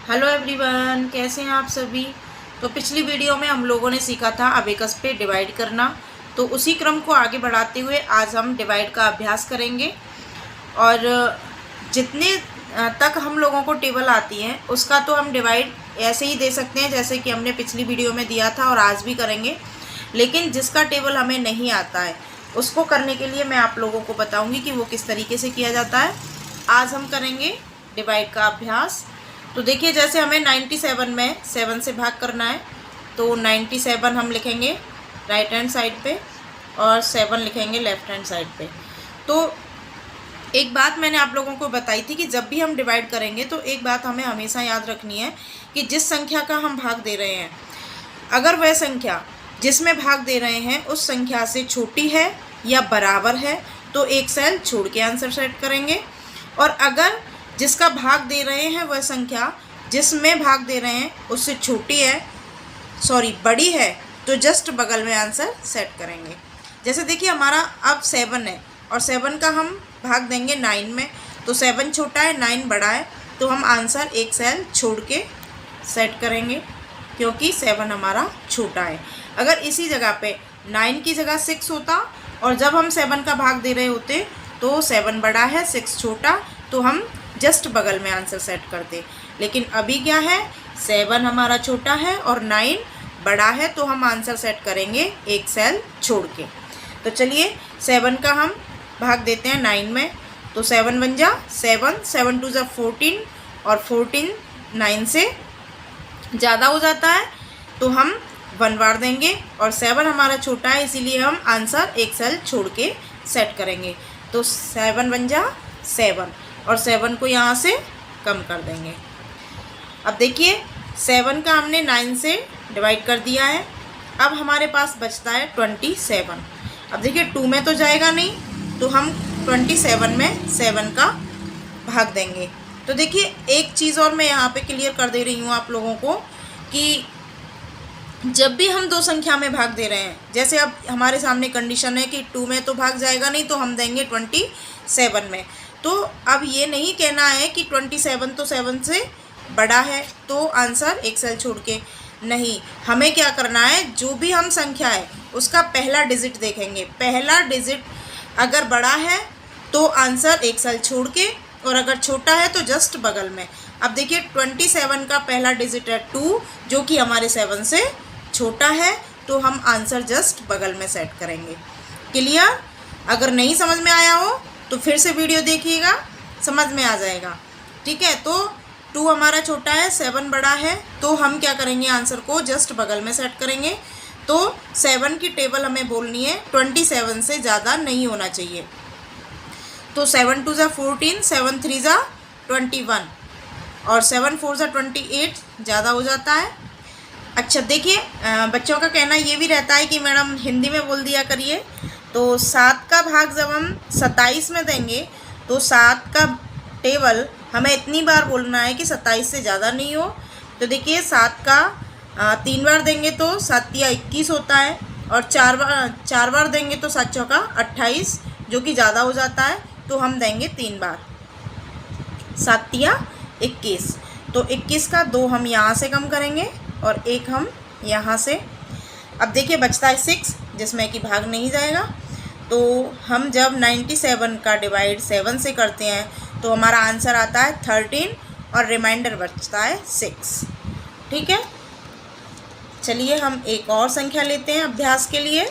Hello everyone, कैसे हैं आप सभी। तो पिछली वीडियो में हम लोगों ने सीखा था अबेकस पे डिवाइड करना। तो उसी क्रम को आगे बढ़ाते हुए आज हम डिवाइड का अभ्यास करेंगे और जितने तक हम लोगों को टेबल आती है उसका तो हम डिवाइड ऐसे ही दे सकते हैं जैसे कि हमने पिछली वीडियो में दिया था और आज भी करेंगे। लेकिन जिसका टेबल हमें नहीं आता है उसको करने के लिए मैं आप लोगों को बताऊंगी कि वो किस तरीके से किया जाता है। आज हम करेंगे डिवाइड का अभ्यास। तो देखिए, जैसे हमें 97 में 7 से भाग करना है तो 97 हम लिखेंगे राइट हैंड साइड पे और 7 लिखेंगे लेफ़्ट हैंड साइड पे। तो एक बात मैंने आप लोगों को बताई थी कि जब भी हम डिवाइड करेंगे तो एक बात हमें हमेशा याद रखनी है कि जिस संख्या का हम भाग दे रहे हैं, अगर वह संख्या जिसमें भाग दे रहे हैं उस संख्या से छोटी है या बराबर है तो एक सेल छोड़ के आंसर सेट करेंगे, और अगर जिसका भाग दे रहे हैं वह संख्या जिसमें भाग दे रहे हैं उससे बड़ी है तो जस्ट बगल में आंसर सेट करेंगे। जैसे देखिए, हमारा अब 7 है और 7 का हम भाग देंगे 9 में, तो 7 छोटा है 9 बड़ा है, तो हम आंसर एक सेल छोड़ के सेट करेंगे क्योंकि 7 हमारा छोटा है। अगर इसी जगह पे 9 की जगह 6 होता और जब हम 7 का भाग दे रहे होते तो 7 बड़ा है 6 छोटा, तो हम जस्ट बगल में आंसर सेट करते। लेकिन अभी क्या है, 7 हमारा छोटा है और 9 बड़ा है, तो हम आंसर सेट करेंगे एक सेल छोड़ के। तो चलिए 7 का हम भाग देते हैं 9 में, तो 7 बन जा 7, 7 2 जा 14 और 14 9 से ज़्यादा हो जाता है तो हम 1 बार देंगे, और 7 हमारा छोटा है इसीलिए हम आंसर एक सेल छोड़ के सेट करेंगे। तो 7 बन जा 7 और 7 को यहाँ से कम कर देंगे। अब देखिए 7 का हमने 9 से डिवाइड कर दिया है, अब हमारे पास बचता है 27। अब देखिए 2 में तो जाएगा नहीं तो हम 27 में 7 का भाग देंगे। तो देखिए एक चीज़ और मैं यहाँ पे क्लियर कर दे रही हूँ आप लोगों को कि जब भी हम दो संख्या में भाग दे रहे हैं, जैसे अब हमारे सामने कंडीशन है कि 2 में तो भाग जाएगा नहीं तो हम देंगे 27 में, तो अब ये नहीं कहना है कि 27 तो 7 से बड़ा है तो आंसर एक सेल छोड़ के नहीं। हमें क्या करना है, जो भी हम संख्या है उसका पहला डिजिट देखेंगे, पहला डिजिट अगर बड़ा है तो आंसर एक सेल छोड़ के, और अगर छोटा है तो जस्ट बगल में। अब देखिए 27 का पहला डिजिट है 2 जो कि हमारे 7 से छोटा है, तो हम आंसर जस्ट बगल में सेट करेंगे। क्लियर? अगर नहीं समझ में आया हो तो फिर से वीडियो देखिएगा, समझ में आ जाएगा। ठीक है, तो 2 हमारा छोटा है 7 बड़ा है, तो हम क्या करेंगे, आंसर को जस्ट बगल में सेट करेंगे। तो 7 की टेबल हमें बोलनी है 27 से ज़्यादा नहीं होना चाहिए। तो 7 2 जा 14, 7 3 जा 21 और 7 4 जा 28 ज़्यादा हो जाता है। अच्छा देखिए, बच्चों का कहना ये भी रहता है कि मैडम हिंदी में बोल दिया करिए। तो 7 का भाग जब हम 27 में देंगे तो 7 का टेबल हमें इतनी बार बोलना है कि 27 से ज़्यादा नहीं हो। तो देखिए 7 का 3 बार देंगे तो 7 या 21 होता है, और 4 बार देंगे तो 7 चौका 28 जो कि ज़्यादा हो जाता है, तो हम देंगे 3 बार 7 या 21। तो 21 का 2 हम यहाँ से कम करेंगे और 1 हम यहाँ से। अब देखिए बचता है 6 जिसमें कि भाग नहीं जाएगा। तो हम जब 97 का डिवाइड 7 से करते हैं तो हमारा आंसर आता है 13 और रिमाइंडर बचता है 6। ठीक है, चलिए हम एक और संख्या लेते हैं अभ्यास के लिए।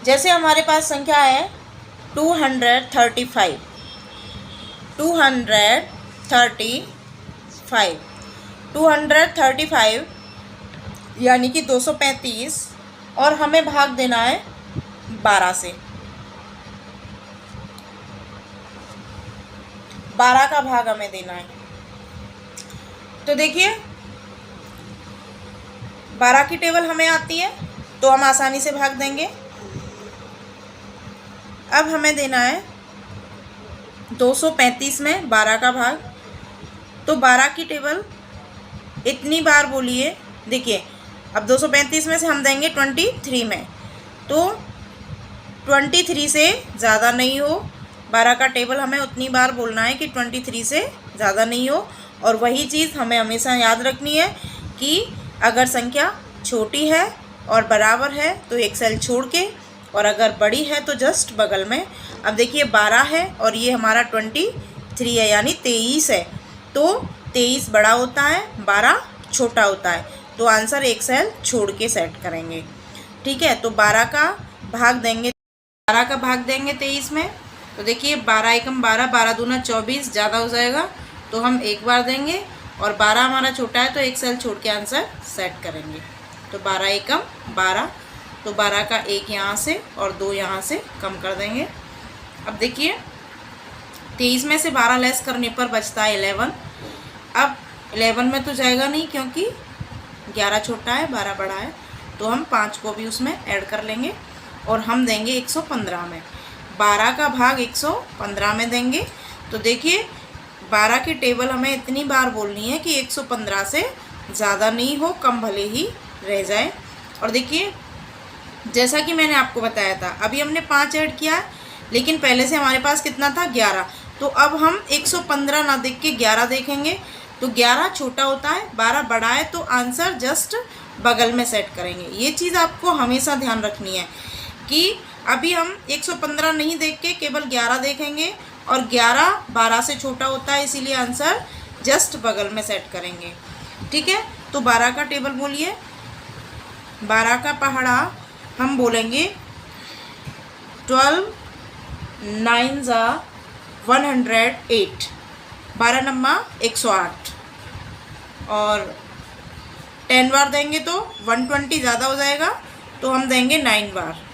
जैसे हमारे पास संख्या है 235 235 यानी कि 235, और हमें भाग देना है 12 से। 12 का भाग हमें देना है। तो देखिए 12 की टेबल हमें आती है तो हम आसानी से भाग देंगे। अब हमें देना है 235 में 12 का भाग, तो 12 की टेबल इतनी बार बोलिए। देखिए अब 235 में से हम देंगे 23 में, तो 23 से ज़्यादा नहीं हो। 12 का टेबल हमें उतनी बार बोलना है कि 23 से ज़्यादा नहीं हो, और वही चीज़ हमें हमेशा याद रखनी है कि अगर संख्या छोटी है और बराबर है तो एक सेल छोड़ के, और अगर बड़ी है तो जस्ट बगल में। अब देखिए 12 है और ये हमारा 23 है, यानी 23 है, तो 23 बड़ा होता है, 12 छोटा होता है, तो आंसर एक सेल छोड़ के सेट करेंगे। ठीक है, तो 12 का भाग देंगे 23 में। तो देखिए 12 एकम 12, 12 दूना 24, ज़्यादा हो जाएगा तो हम एक बार देंगे, और 12 हमारा छोटा है तो एक सेल छोड़ के आंसर सेट करेंगे। तो 12 एकम 12, तो 12 का 1 यहाँ से और 2 यहाँ से कम कर देंगे। अब देखिए 23 में से 12 लेस करने पर बचता है 11। अब 11 में तो जाएगा नहीं क्योंकि 11 छोटा है, 12 बड़ा है, तो हम 5 को भी उसमें ऐड कर लेंगे और हम देंगे 115 में। 12 का भाग 115 में देंगे। तो देखिए 12 की टेबल हमें इतनी बार बोलनी है कि 115 से ज़्यादा नहीं हो, कम भले ही रह जाए। और देखिए जैसा कि मैंने आपको बताया था, अभी हमने 5 ऐड किया, लेकिन पहले से हमारे पास कितना था 11, तो अब हम 115 ना देख के 11 देखेंगे। तो 11 छोटा होता है, 12 बड़ा है, तो आंसर जस्ट बगल में सेट करेंगे। ये चीज़ आपको हमेशा ध्यान रखनी है कि अभी हम 115 नहीं देख के केवल 11 देखेंगे, और 11 12 से छोटा होता है, इसीलिए आंसर जस्ट बगल में सेट करेंगे। ठीक है, तो 12 का टेबल बोलिए। 12 का पहाड़ा हम बोलेंगे 12 9 ज़ा 108, 12 नम्मा 108, और 10 बार देंगे तो 120 ज़्यादा हो जाएगा, तो हम देंगे 9 बार।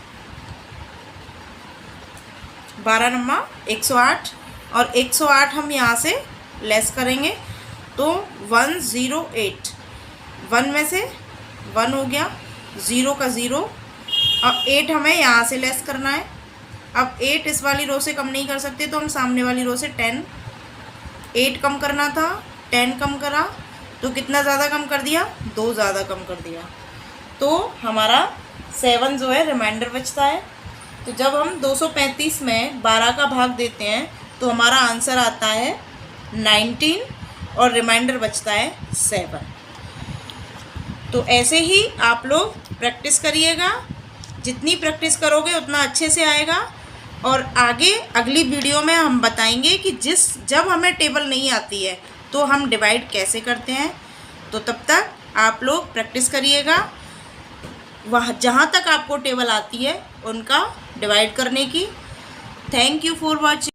12 नम्मा 108, और 108 हम यहाँ से लेस करेंगे तो 108, 1 में से 1 हो गया, 0 का 0, अब 8 हमें यहाँ से लेस करना है। अब 8 इस वाली रो से कम नहीं कर सकते, तो हम सामने वाली रो से 10, 8 कम करना था, 10 कम करा, तो कितना ज़्यादा कम कर दिया, 2 ज़्यादा कम कर दिया, तो हमारा 7 जो है रिमाइंडर बचता है। तो जब हम 235 में 12 का भाग देते हैं तो हमारा आंसर आता है 19, और रिमाइंडर बचता है 7। तो ऐसे ही आप लोग प्रैक्टिस करिएगा, जितनी प्रैक्टिस करोगे उतना अच्छे से आएगा। और आगे अगली वीडियो में हम बताएंगे कि जब हमें टेबल नहीं आती है तो हम डिवाइड कैसे करते हैं। तो तब तक आप लोग प्रैक्टिस करिएगा, वह जहाँ तक आपको टेबल आती है उनका डिवाइड करने की। Thank you for watching.